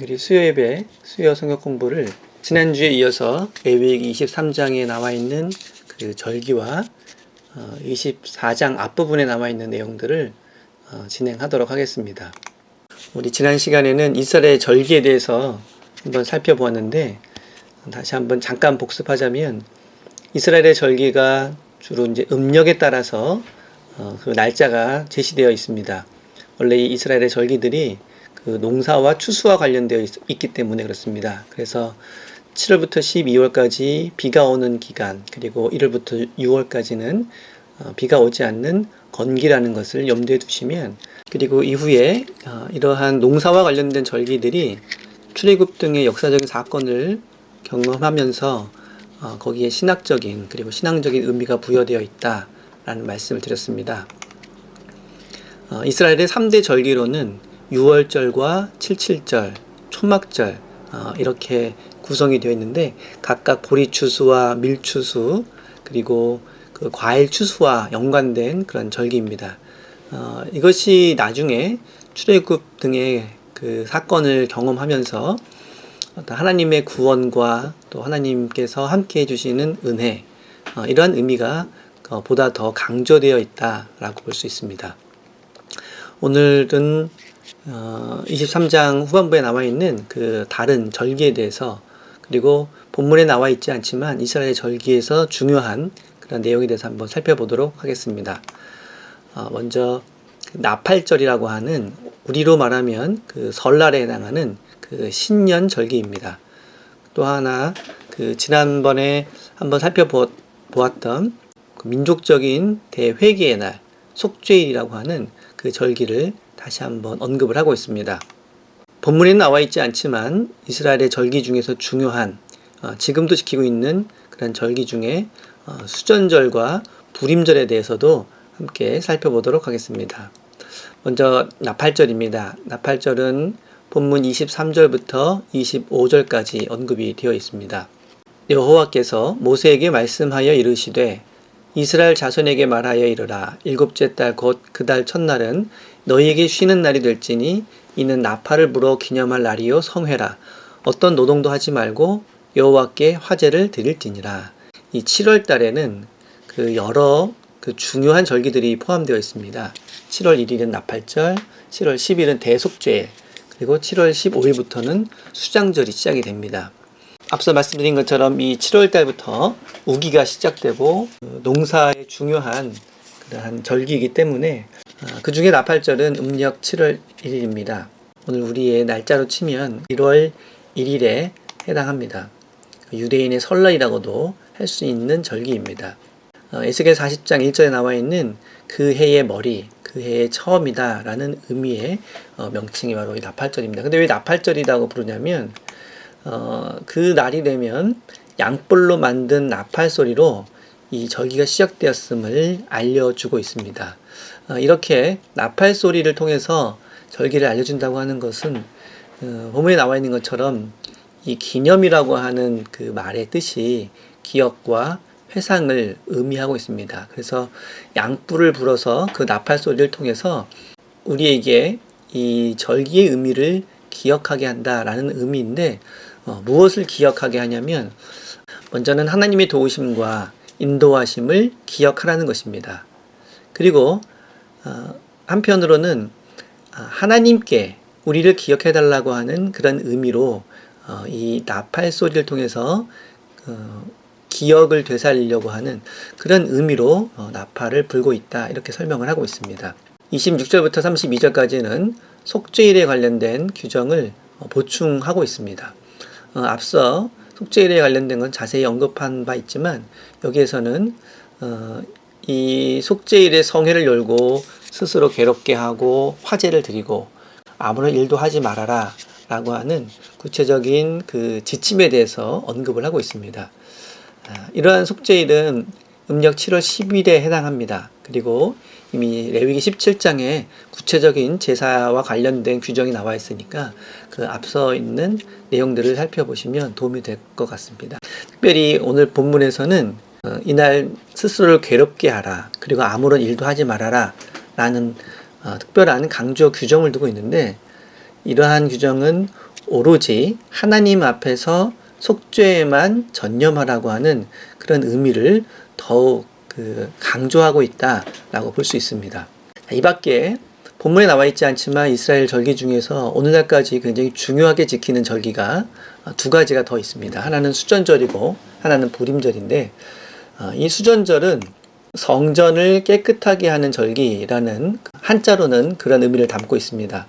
우리 수요 수요 성경 공부를 지난주에 이어서 레위기 23장에 나와 있는 그 절기와 24장 앞부분에 나와 있는 내용들을 진행하도록 하겠습니다. 우리 지난 시간에는 이스라엘의 절기에 대해서 한번 살펴보았는데, 다시 한번 잠깐 복습하자면, 이스라엘의 절기가 주로 이제 음력에 따라서 그 날짜가 제시되어 있습니다. 원래 이 이스라엘의 절기들이 그 농사와 추수와 관련되어 있기 때문에 그렇습니다. 그래서 7월부터 12월까지 비가 오는 기간, 그리고 1월부터 6월까지는 비가 오지 않는 건기라는 것을 염두에 두시면, 그리고 이후에 이러한 농사와 관련된 절기들이 출애굽 등의 역사적인 사건을 경험하면서 거기에 신학적인 그리고 신앙적인 의미가 부여되어 있다라는 말씀을 드렸습니다. 이스라엘의 3대 절기로는 6월절과 77절, 초막절 이렇게 구성이 되어 있는데, 각각 보리추수와 밀추수 그리고 그 과일 추수와 연관된 그런 절기입니다. 이것이 나중에 출애굽 등의 그 사건을 경험하면서 하나님의 구원과 또 하나님께서 함께 해주시는 은혜, 이러한 의미가 보다 더 강조되어 있다라고 볼 수 있습니다. 오늘은 23장 후반부에 나와 있는 그 다른 절기에 대해서, 그리고 본문에 나와 있지 않지만 이스라엘 절기에서 중요한 그런 내용에 대해서 한번 살펴보도록 하겠습니다. 먼저 나팔절이라고 하는, 우리로 말하면 그 설날에 해당하는 그 신년 절기입니다. 또 하나 그 지난번에 한번 살펴보았던 그 민족적인 대회개의 날, 속죄일이라고 하는 그 절기를 다시 한번 언급을 하고 있습니다. 본문에는 나와 있지 않지만 이스라엘의 절기 중에서 중요한, 지금도 지키고 있는 그런 절기 중에 수전절과 부림절에 대해서도 함께 살펴보도록 하겠습니다. 먼저 나팔절입니다. 나팔절은 본문 23절부터 25절까지 언급이 되어 있습니다. 여호와께서 모세에게 말씀하여 이르시되, 이스라엘 자손에게 말하여 이르라. 일곱째 달 곧 그 달 첫날은 너희에게 쉬는 날이 될지니 이는 나팔을 불어 기념할 날이요 성회라. 어떤 노동도 하지 말고 여호와께 화제를 드릴지니라. 이 7월 달에는 그 여러 그 중요한 절기들이 포함되어 있습니다. 7월 1일은 나팔절, 7월 10일은 대속죄일, 그리고 7월 15일부터는 수장절이 시작이 됩니다. 앞서 말씀드린 것처럼 이 7월 달부터 우기가 시작되고 농사의 중요한 그러한 절기이기 때문에 그 중에 나팔절은 음력 7월 1일입니다. 오늘 우리의 날짜로 치면 1월 1일에 해당합니다. 유대인의 설날이라고도 할 수 있는 절기입니다. 에스겔 40장 1절에 나와 있는 그 해의 머리, 그 해의 처음이다 라는 의미의 명칭이 바로 이 나팔절입니다. 근데 왜 나팔절이라고 부르냐면 그 날이 되면 양뿔로 만든 나팔 소리로 이 절기가 시작되었음을 알려주고 있습니다. 이렇게 나팔 소리를 통해서 절기를 알려준다고 하는 것은 본문에 나와 있는 것처럼 이 기념이라고 하는 그 말의 뜻이 기억과 회상을 의미하고 있습니다. 그래서 양뿔을 불어서 그 나팔 소리를 통해서 우리에게 이 절기의 의미를 기억하게 한다라는 의미인데, 무엇을 기억하게 하냐면 먼저는 하나님의 도우심과 인도하심을 기억하라는 것입니다. 그리고 한편으로는 하나님께 우리를 기억해 달라고 하는 그런 의미로 이 나팔 소리를 통해서 기억을 되살리려고 하는 그런 의미로 나팔을 불고 있다, 이렇게 설명을 하고 있습니다. 26절부터 32절까지는 속죄일에 관련된 규정을 보충하고 있습니다. 앞서 속죄일에 관련된 건 자세히 언급한 바 있지만, 여기에서는 이 속죄일에 성회를 열고 스스로 괴롭게 하고 화제를 드리고 아무런 일도 하지 말아라 라고 하는 구체적인 그 지침에 대해서 언급을 하고 있습니다. 이러한 속죄일은 음력 7월 10일에 해당합니다. 그리고 이미 레위기 17장에 구체적인 제사와 관련된 규정이 나와 있으니까 그 앞서 있는 내용들을 살펴보시면 도움이 될 것 같습니다. 특별히 오늘 본문에서는 이날 스스로를 괴롭게 하라, 그리고 아무런 일도 하지 말아라 라는 특별한 강조 규정을 두고 있는데, 이러한 규정은 오로지 하나님 앞에서 속죄에만 전념하라고 하는 그런 의미를 더욱 강조하고 있다라고 볼 수 있습니다. 이 밖에 본문에 나와 있지 않지만 이스라엘 절기 중에서 오늘날까지 굉장히 중요하게 지키는 절기가 두 가지가 더 있습니다. 하나는 수전절이고 하나는 부림절인데, 이 수전절은 성전을 깨끗하게 하는 절기라는, 한자로는 그런 의미를 담고 있습니다.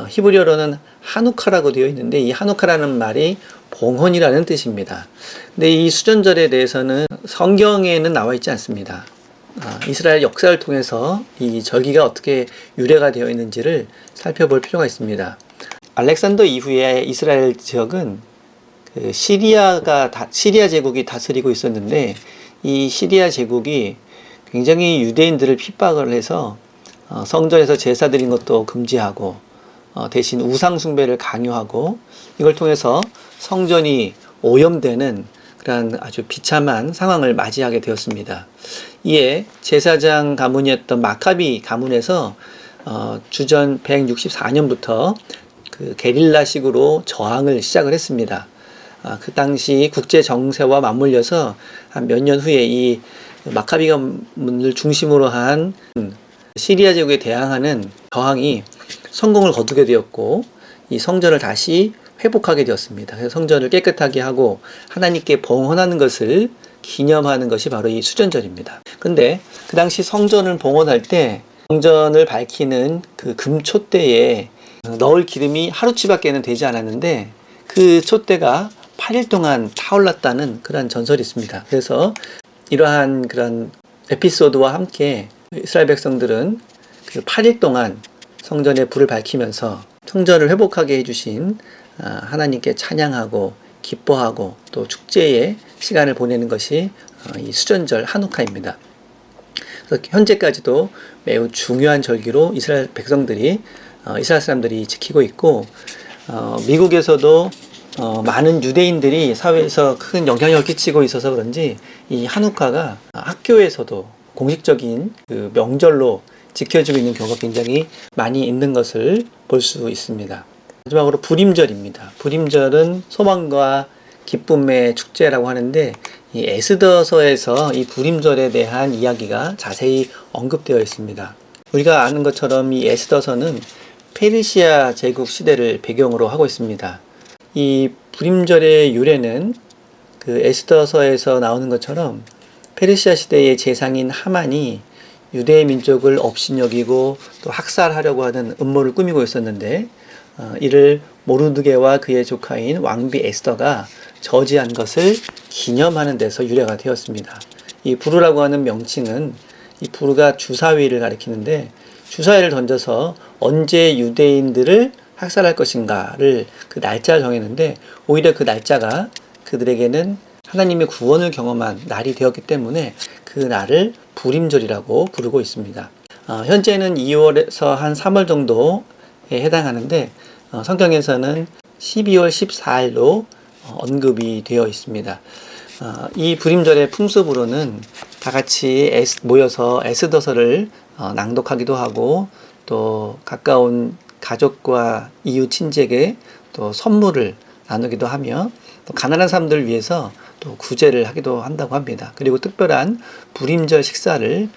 히브리어로는 하누카라고 되어 있는데, 이 하누카라는 말이 봉헌이라는 뜻입니다. 근데 이 수전절에 대해서는 성경에는 나와 있지 않습니다. 이스라엘 역사를 통해서 이 절기가 어떻게 유래가 되어 있는지를 살펴볼 필요가 있습니다. 알렉산더 이후에 이스라엘 지역은 시리아 제국이 다스리고 있었는데, 이 시리아 제국이 굉장히 유대인들을 핍박을 해서 성전에서 제사 드린 것도 금지하고 대신 우상 숭배를 강요하고, 이걸 통해서 성전이 오염되는 그런 아주 비참한 상황을 맞이하게 되었습니다. 이에 제사장 가문이었던 마카비 가문에서 주전 164년부터 게릴라식으로 저항을 시작을 했습니다. 그 당시 국제 정세와 맞물려서 한 몇 년 후에 이 마카비 가문을 중심으로 한 시리아 제국에 대항하는 저항이 성공을 거두게 되었고, 이 성전을 다시 회복하게 되었습니다. 그래서 성전을 깨끗하게 하고 하나님께 봉헌하는 것을 기념하는 것이 바로 이 수전절입니다. 그런데 그 당시 성전을 봉헌할 때 성전을 밝히는 그 금촛대에 넣을 기름이 하루치밖에는 되지 않았는데, 그 촛대가 8일 동안 타올랐다는 그런 전설이 있습니다. 그래서 이러한 그런 에피소드와 함께 이스라엘 백성들은 그 8일 동안 성전에 불을 밝히면서 성전을 회복하게 해주신 하나님께 찬양하고 기뻐하고 또 축제의 시간을 보내는 것이 이 수전절 하누카입니다. 그래서 현재까지도 매우 중요한 절기로 이스라엘 사람들이 지키고 있고, 미국에서도 많은 유대인들이 사회에서 큰 영향력을 끼치고 있어서 그런지 이 하누카가 학교에서도 공식적인 그 명절로 지켜지고 있는 경우가 굉장히 많이 있는 것을 볼 수 있습니다. 마지막으로 부림절입니다. 부림절은 소망과 기쁨의 축제라고 하는데, 이 에스더서에서 이 부림절에 대한 이야기가 자세히 언급되어 있습니다. 우리가 아는 것처럼 이 에스더서는 페르시아 제국 시대를 배경으로 하고 있습니다. 이 부림절의 유래는 그 에스더서에서 나오는 것처럼 페르시아 시대의 재상인 하만이 유대 민족을 업신여기고 또 학살하려고 하는 음모를 꾸미고 있었는데, 이를 모르드게와 그의 조카인 왕비 에스더가 저지한 것을 기념하는 데서 유래가 되었습니다. 이 부르라고 하는 명칭은 이 부르가 주사위를 가리키는데, 주사위를 던져서 언제 유대인들을 학살할 것인가를 그 날짜를 정했는데, 오히려 그 날짜가 그들에게는 하나님의 구원을 경험한 날이 되었기 때문에 그 날을 부림절이라고 부르고 있습니다. 현재는 2월에서 한 3월 정도에 해당하는데, 성경에서는 12월 14일로 언급이 되어 있습니다. 이 부림절의 풍습으로는 다 같이 모여서 에스더서를 낭독하기도 하고, 또 가까운 가족과 이웃 친지에게 또 선물을 나누기도 하며, 또 가난한 사람들을 위해서 또 구제를 하기도 한다고 합니다. 그리고 특별한 부림절 식사를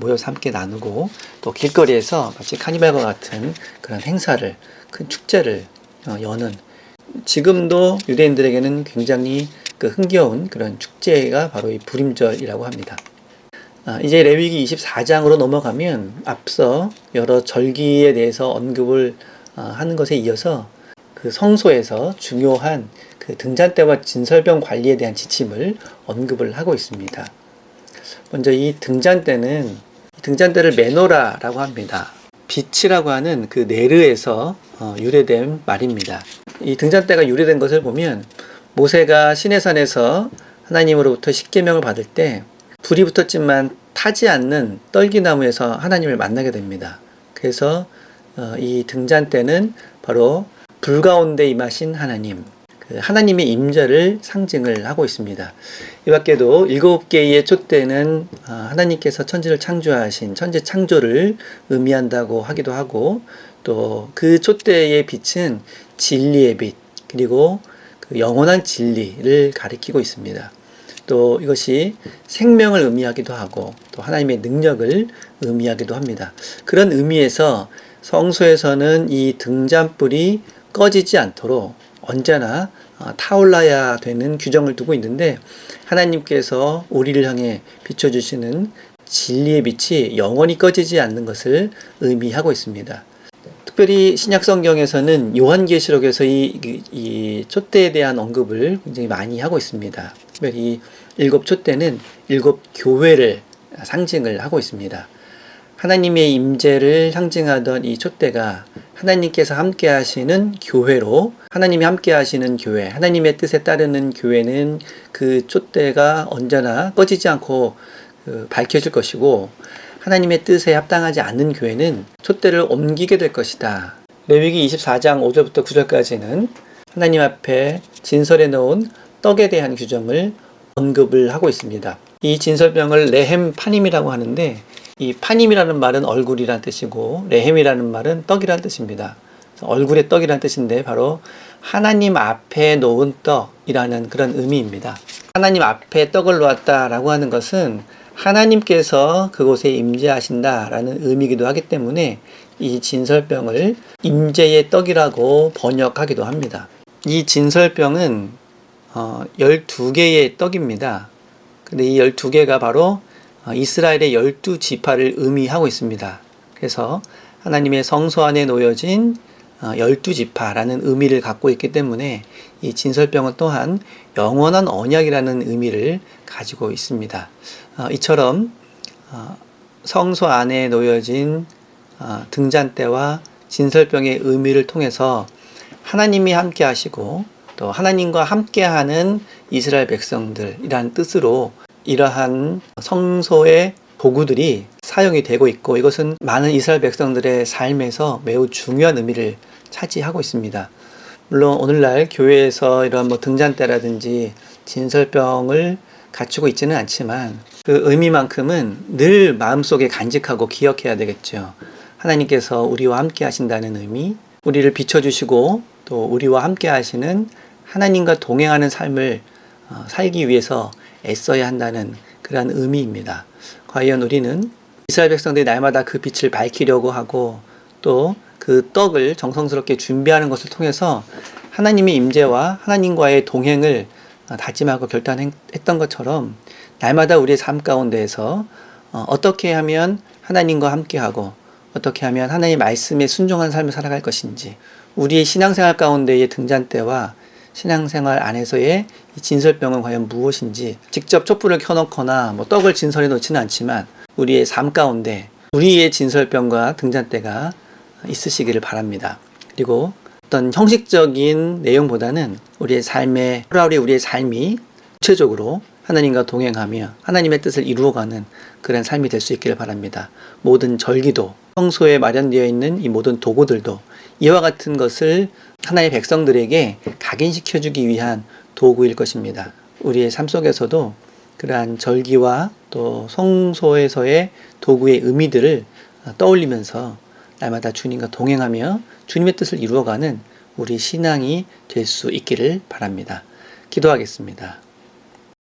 모여서 함께 나누고, 또 길거리에서 마치 카니발과 같은 그런 행사를, 큰 축제를 여는, 지금도 유대인들에게는 굉장히 흥겨운 그런 축제가 바로 이 부림절이라고 합니다. 이제 레위기 24장으로 넘어가면 앞서 여러 절기에 대해서 언급을 하는 것에 이어서 그 성소에서 중요한 그 등잔대와 진설병 관리에 대한 지침을 언급을 하고 있습니다. 먼저 이 등잔대를 메노라라고 합니다. 빛이라고 하는 그 네르에서 유래된 말입니다. 이 등잔대가 유래된 것을 보면, 모세가 시내산에서 하나님으로부터 십계명을 받을 때 불이 붙었지만 타지 않는 떨기나무에서 하나님을 만나게 됩니다. 그래서 이 등잔대는 바로 불 가운데 임하신 하나님, 하나님의 임재를 상징을 하고 있습니다. 이 밖에도 7개의 촛대는 하나님께서 천지를 창조하신 천지 창조를 의미한다고 하기도 하고, 또 그 촛대의 빛은 진리의 빛, 그리고 그 영원한 진리를 가리키고 있습니다. 또 이것이 생명을 의미하기도 하고 또 하나님의 능력을 의미하기도 합니다. 그런 의미에서 성소에서는 이 등잔불이 꺼지지 않도록 언제나 타올라야 되는 규정을 두고 있는데, 하나님께서 우리를 향해 비춰주시는 진리의 빛이 영원히 꺼지지 않는 것을 의미하고 있습니다. 특별히 신약 성경에서는 요한계시록에서 이 촛대에 대한 언급을 굉장히 많이 하고 있습니다. 특별히 일곱 촛대는 일곱 교회를 상징을 하고 있습니다. 하나님의 임재를 상징하던 이 촛대가 하나님께서 함께 하시는 교회로, 하나님이 함께 하시는 교회, 하나님의 뜻에 따르는 교회는 그 촛대가 언제나 꺼지지 않고 밝혀질 것이고, 하나님의 뜻에 합당하지 않는 교회는 촛대를 옮기게 될 것이다. 레위기 24장 5절부터 9절까지는 하나님 앞에 진설해 놓은 떡에 대한 규정을 언급을 하고 있습니다. 이 진설병을 레헴 파님이라고 하는데, 이 파님이라는 말은 얼굴이란 뜻이고 레헴이라는 말은 떡이란 뜻입니다. 얼굴의 떡이란 뜻인데 바로 하나님 앞에 놓은 떡이라는 그런 의미입니다. 하나님 앞에 떡을 놓았다라고 하는 것은 하나님께서 그곳에 임재하신다라는 의미이기도 하기 때문에 이 진설병을 임재의 떡이라고 번역하기도 합니다. 이 진설병은 12개의 떡입니다. 근데 이 12개가 바로 이스라엘의 12지파를 의미하고 있습니다. 그래서 하나님의 성소 안에 놓여진 12지파라는 의미를 갖고 있기 때문에 이 진설병은 또한 영원한 언약이라는 의미를 가지고 있습니다. 이처럼 성소 안에 놓여진 등잔대와 진설병의 의미를 통해서 하나님이 함께 하시고 또 하나님과 함께하는 이스라엘 백성들이라는 뜻으로 이러한 성소의 도구들이 사용이 되고 있고, 이것은 많은 이스라엘 백성들의 삶에서 매우 중요한 의미를 차지하고 있습니다. 물론 오늘날 교회에서 이런 등잔대라든지 진설병을 갖추고 있지는 않지만 그 의미만큼은 늘 마음속에 간직하고 기억해야 되겠죠. 하나님께서 우리와 함께 하신다는 의미, 우리를 비춰주시고 또 우리와 함께 하시는 하나님과 동행하는 삶을 살기 위해서 애써야 한다는 그런 의미입니다. 과연 우리는 이스라엘 백성들이 날마다 그 빛을 밝히려고 하고 또 그 떡을 정성스럽게 준비하는 것을 통해서 하나님의 임재와 하나님과의 동행을 다짐하고 결단했던 것처럼 날마다 우리의 삶 가운데에서 어떻게 하면 하나님과 함께하고 어떻게 하면 하나님의 말씀에 순종한 삶을 살아갈 것인지, 우리의 신앙생활 가운데의 등잔대와 신앙생활 안에서의 이 진설병은 과연 무엇인지, 직접 촛불을 켜놓거나 떡을 진설해 놓지는 않지만 우리의 삶 가운데 우리의 진설병과 등잔대가 있으시기를 바랍니다. 그리고 어떤 형식적인 내용보다는 우리의 삶의, 하루하루 우리의 삶이 구체적으로 하나님과 동행하며 하나님의 뜻을 이루어가는 그런 삶이 될 수 있기를 바랍니다. 모든 절기도, 성소에 마련되어 있는 이 모든 도구들도 이와 같은 것을 하나님의 백성들에게 각인시켜주기 위한 도구일 것입니다. 우리의 삶 속에서도 그러한 절기와 또 성소에서의 도구의 의미들을 떠올리면서 날마다 주님과 동행하며 주님의 뜻을 이루어가는 우리 신앙이 될 수 있기를 바랍니다. 기도하겠습니다.